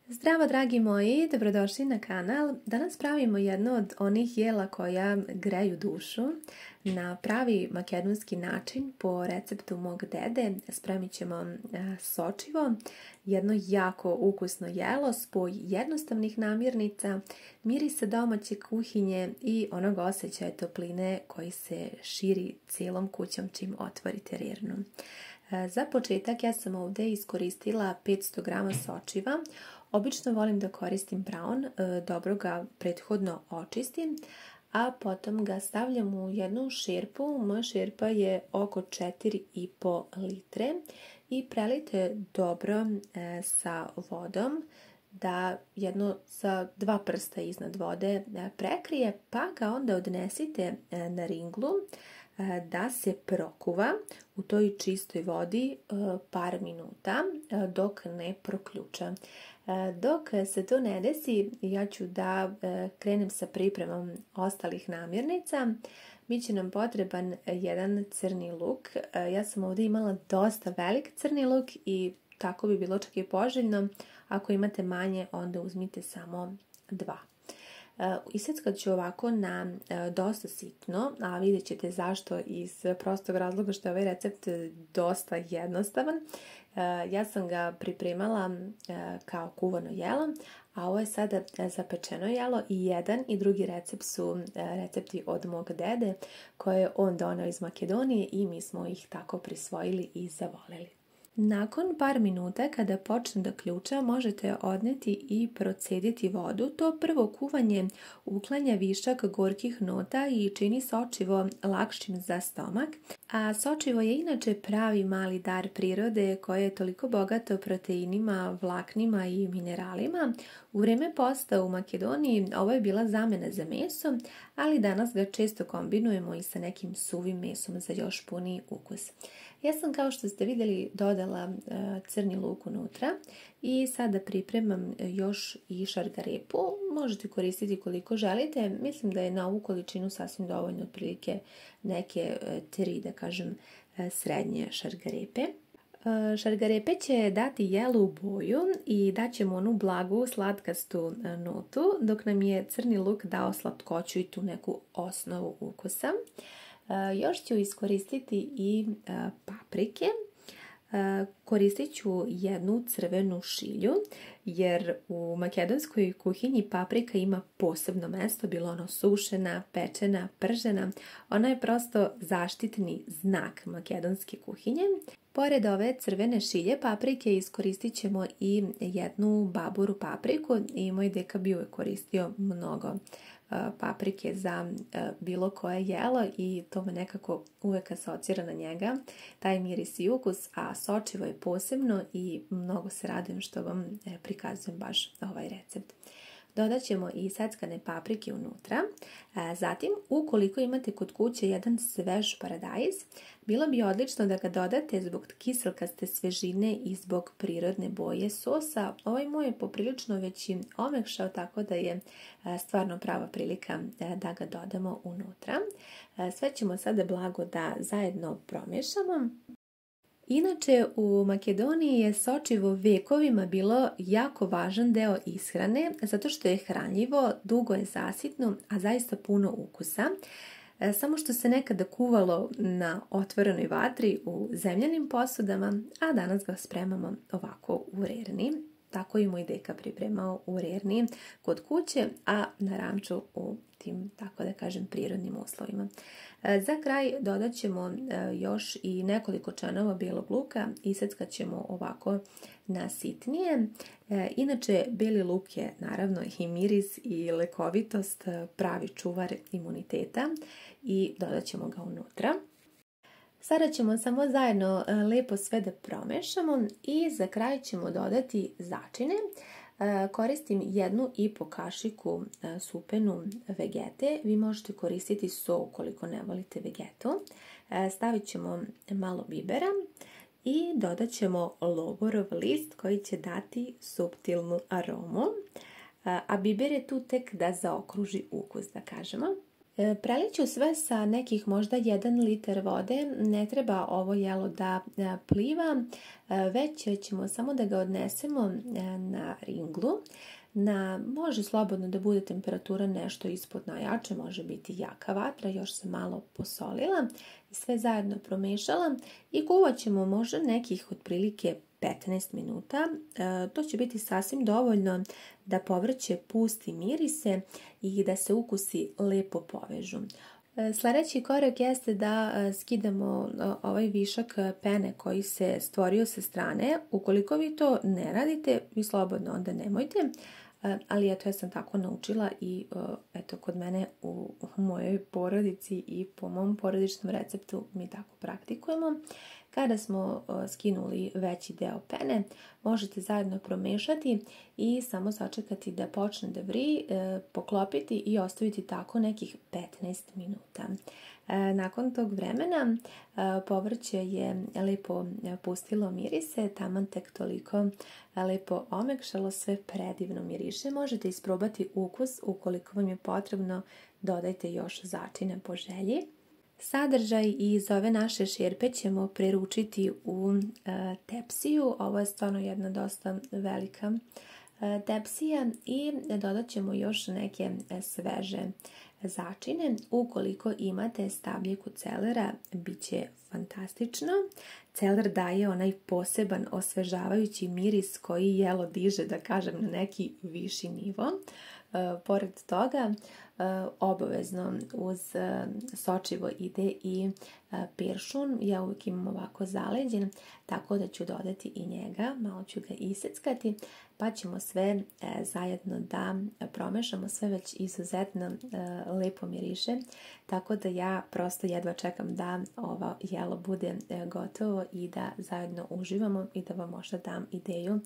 Zdravo dragi moji, dobrodošli na kanal. Danas pravimo jedno od onih jela koja greju dušu na pravi makedonski način po receptu mog dede. Spremit ćemo sočivo, jedno jako ukusno jelo, spoj jednostavnih namirnica, mirisa domaće kuhinje i onog osjećaja topline koji se širi cijelom kućom čim otvorite rernu. Za početak ja sam ovdje iskoristila 500 g sočiva. Obično volim da koristim braun, dobro ga prethodno očistim, a potom ga stavljam u jednu šerpu. Moja šerpa je oko 4,5 litre i prelite dobro sa vodom da jedno sa 2 prsta iznad vode prekrije, pa ga onda odnesite na ringlu da se prokuva u toj čistoj vodi par minuta dok ne proključa. Dok se to ne desi, ja ću da krenem sa pripremom ostalih namirnica. Biće nam potreban jedan crni luk. Ja sam ovdje imala dosta velik crni luk i tako bi bilo čak i poželjno. Ako imate manje, onda uzmite samo 2. Iseckat ću ovako na dosta sitno, a vidjet ćete zašto, iz prostog razloga što je ovaj recept dosta jednostavan. Ja sam ga pripremala kao kuvano jelo, a ovo je sada zapečeno jelo i jedan i drugi recept su recepti od mog dede koje je on doneo iz Makedonije i mi smo ih tako prisvojili i zavoleli. Nakon par minuta kada počne da ključa možete odneti i procediti vodu. To prvo kuvanje uklanja višak gorkih nota i čini sočivo lakšim za stomak. A sočivo je inače pravi mali dar prirode koje je toliko bogato proteinima, vlaknima i mineralima. U vrijeme posta u Makedoniji ovo je bila zamena za meso, ali danas ga često kombinujemo i sa nekim suvim mesom za još puniji ukus. Ja sam, kao što ste vidjeli, dodala crni luk unutra i sada pripremam još i šargarepu. Možete koristiti koliko želite. Mislim da je na ovu količinu sasvim dovoljno, otprilike neke 3, da kažem, srednje šargarepe. Šargarepe će dati jelu boju i daćemo onu blagu slatkastu notu, dok nam je crni luk dao slatkoću i tu neku osnovu ukusa. Još ću iskoristiti i paprike. Koristit ću jednu crvenu šilju, jer u makedonskoj kuhinji paprika ima posebno mesto, bilo ono sušena, pečena, pržena. Ona je prosto zaštitni znak makedonske kuhinje. Pored ove crvene šilje paprike iskoristit ćemo i jednu baburu papriku i moj deka bi uvijek koristio mnogo paprike za bilo koje jelo i to me nekako uvijek asocira na njega, taj miris i ukus, a sočivo je posebno i mnogo se radujem što vam prikazujem baš ovaj recept. Dodat ćemo i seckane paprike unutra. Zatim, ukoliko imate kod kuće jedan svež paradajz, bilo bi odlično da ga dodate zbog kiselkaste svežine i zbog prirodne boje sosa. Ovaj moj je poprilično već i omekšao, tako da je stvarno prava prilika da ga dodamo unutra. Sve ćemo sada blago da zajedno promješamo. Inače, u Makedoniji je sočivo vekovima bilo jako važan deo ishrane, zato što je hranljivo, dugo je zasitno, a zaista puno ukusa. Samo što se nekada kuvalo na otvorenoj vatri u zemljanim posudama, a danas ga spremamo ovako u rerni. Tako i moj deka pripremao u rerni kod kuće, a na ranču u tim, tako da kažem, prirodnim uslovima. Za kraj dodat ćemo još i nekoliko čanova bijelog luka, iseckat ćemo ovako na sitnije. Inače, bijeli luk je naravno i miris i lekovitost, pravi čuvar imuniteta i dodat ćemo ga unutra. Sada ćemo samo zajedno lepo sve da promešamo i za kraj ćemo dodati začine. Koristim 1,5 kašiku supenu vegete. Vi možete koristiti so ukoliko ne volite vegetu. Stavit ćemo malo bibera i dodat ćemo lovorov list koji će dati suptilnu aromu. A biber je tu tek da zaokruži ukus, da kažemo. Preliću sve sa nekih možda 1 liter vode, ne treba ovo jelo da pliva, već ćemo samo da ga odnesemo na ringlu. Može slobodno da bude temperatura nešto ispod najjače, može biti jaka vatra, još se malo posolila, sve zajedno promešala i kuvat ćemo možda nekih otprilike 15 minuta. To će biti sasvim dovoljno da povrće pusti mirise i da se ukusi lepo povežu. Sljedeći korak jeste da skidamo ovaj višak pene koji se stvorio sa strane. Ukoliko vi to ne radite, vi slobodno onda nemojte. Ali eto, ja sam tako naučila i eto, kod mene u mojoj porodici i po mom porodičnom receptu mi tako praktikujemo. Kada smo skinuli veći deo pene, možete zajedno promešati i samo sačekati da počne da vri, poklopiti i ostaviti tako nekih 15 minuta. Nakon tog vremena povrće je lepo pustilo mirise, taman tek toliko lepo omekšalo, sve predivno miriše. Možete isprobati ukus, ukoliko vam je potrebno dodajte još začine po želji. Sadržaj iz ove naše šerpe ćemo preručiti u tepsiju. Ovo je stvarno jedna dosta velika tepsija i dodat ćemo još neke sveže začine. Ukoliko imate stabljiku celera, bit će fantastično. Celer daje onaj poseban osvežavajući miris koji jelo diže, da kažem, na neki viši nivo. Pored toga, obavezno uz sočivo ide i peršun. Ja uvijek imam ovako zaleđen, tako da ću dodati i njega, malo ću ga iseckati, pa ćemo sve zajedno da promešamo, sve već izuzetno lepo miriše, tako da ja prosto jedva čekam da ovo jelo bude gotovo i da zajedno uživamo i da vam možda dam ideju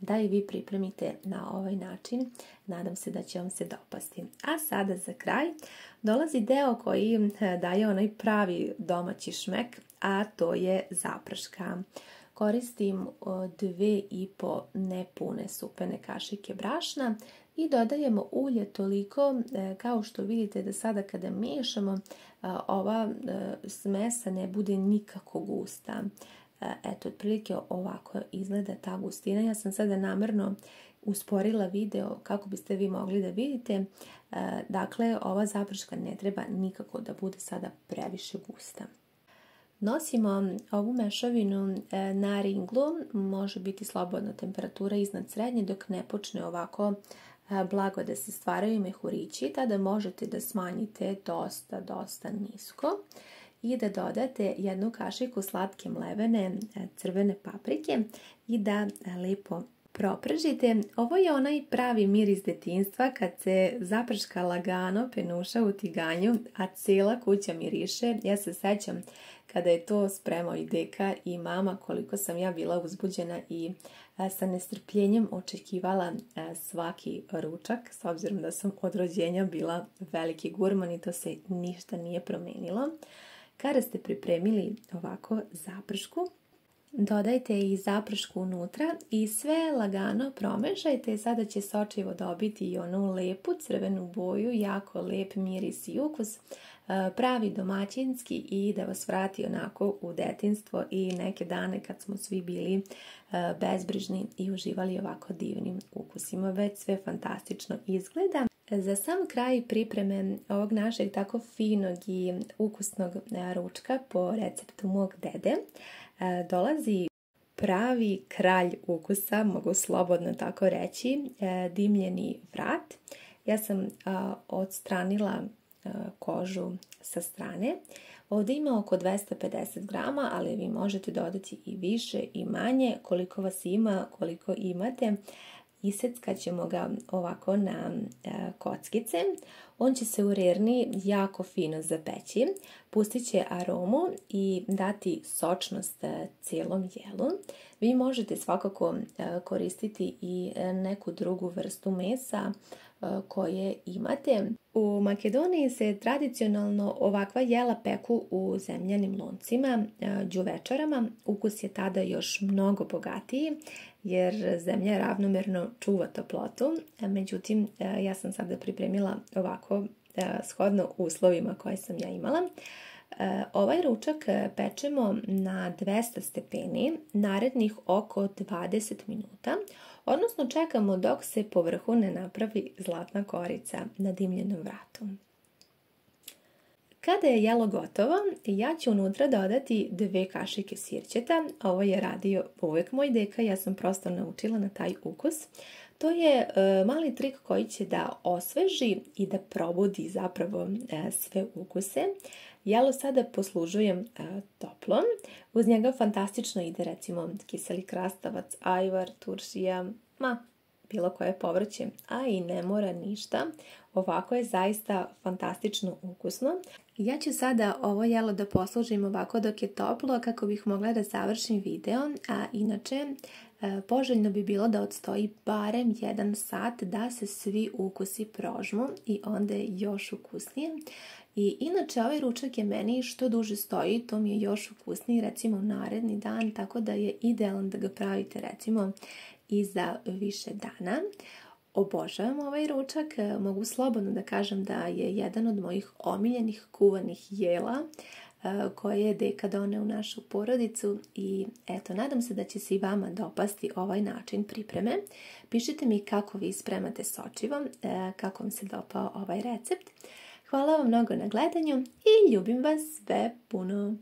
da i vi pripremite na ovaj način. Nadam se da će vam se dopasti. A sada za kraj dolazi deo koji daje onaj pravi domaći šmek, a to je zaprška. Koristim 2,5 nepune supene kašike brašna i dodajemo ulje toliko kao što vidite da sada kada miješamo ova smesa ne bude nikako gusta. Eto, otprilike ovako izgleda ta gustina. Ja sam sada namjerno usporila video kako biste vi mogli da vidite. Dakle, ova zaprška ne treba nikako da bude sada previše gusta. Nosimo ovu mešavinu na ringlu, može biti slobodna temperatura iznad srednje dok ne počne ovako blago da se stvaraju mehurići, tada možete da smanjite dosta nisko i da dodate 1 kašiku slatke mlevene crvene paprike i da lepo propržite. Ovo je onaj pravi miris detinjstva kad se zaprška lagano penuša u tiganju, a cijela kuća miriše. Ja se sećam kada je to spremao i deka i mama, koliko sam ja bila uzbuđena i sa nestrpljenjem očekivala svaki ručak, s obzirom da sam od rođenja bila veliki gurman i to se ništa nije promenilo. Kada ste pripremili ovako zapršku, dodajte i zapršku unutra i sve lagano promešajte. Sada će sočivo dobiti i onu lepu crvenu boju, jako lep miris i ukus, pravi domaćinski i da vas vrati onako u detinjstvo i neke dane kad smo svi bili bezbrižni i uživali ovako divnim ukusima. Već sve fantastično izgleda. Za sam kraj pripreme ovog našeg tako finog i ukusnog ručka po receptu mog dede dolazi pravi kralj ukusa, mogu slobodno tako reći, dimljeni vrat. Ja sam odstranila kožu sa strane. Ovdje ima oko 250 grama, ali vi možete dodati i više i manje, koliko vas ima, koliko imate. Iseckat ćemo ga ovako na kockice. On će se u rerni jako fino zapeći, pustit će aromu i dati sočnost cijelom jelu. Vi možete svakako koristiti i neku drugu vrstu mesa koje imate. U Makedoniji se tradicionalno ovakva jela peku u zemljanim loncima, đuvečarama. Ukus je tada još mnogo bogatiji jer zemlja ravnomerno čuva toplotu. Međutim, ja sam sada pripremila ovako shodno uslovima koje sam ja imala. Ovaj ručak pečemo na 200 stepeni narednih oko 20 minuta, odnosno čekamo dok se po vrhu ne napravi zlatna korica na dimljenom vratu. Kada je jelo gotovo, ja ću unutra dodati 2 kašike sirćeta. Ovo je radio uvek moj deka, ja sam prosto naučila na taj ukus. To je mali trik koji će da osveži i da probudi zapravo sve ukuse. Jelo sada poslužujem toplo. Uz njega fantastično ide recimo kiseli krastavac, ajvar, turšija, bilo koje povrće, a i ne mora ništa. Ovako je zaista fantastično ukusno. Ja ću sada ovo jelo da poslužim ovako dok je toplo kako bih mogla da završim video, a inače poželjno bi bilo da odstoji barem 1 sat da se svi ukusi prožmu i onda je još ukusnije. I inače ovaj ručak je meni što duže stoji, to mi je još ukusniji recimo naredni dan, tako da je idealan da ga pravite recimo i za više dana. Obožavam ovaj ručak, mogu slobodno da kažem da je jedan od mojih omiljenih kuvanih jela koje je deka doneo u našu porodicu i eto, nadam se da će se i vama dopasti ovaj način pripreme. Pišite mi kako vi spremate sočivo, kako vam se dopao ovaj recept. Hvala vam mnogo na gledanju i ljubim vas sve puno!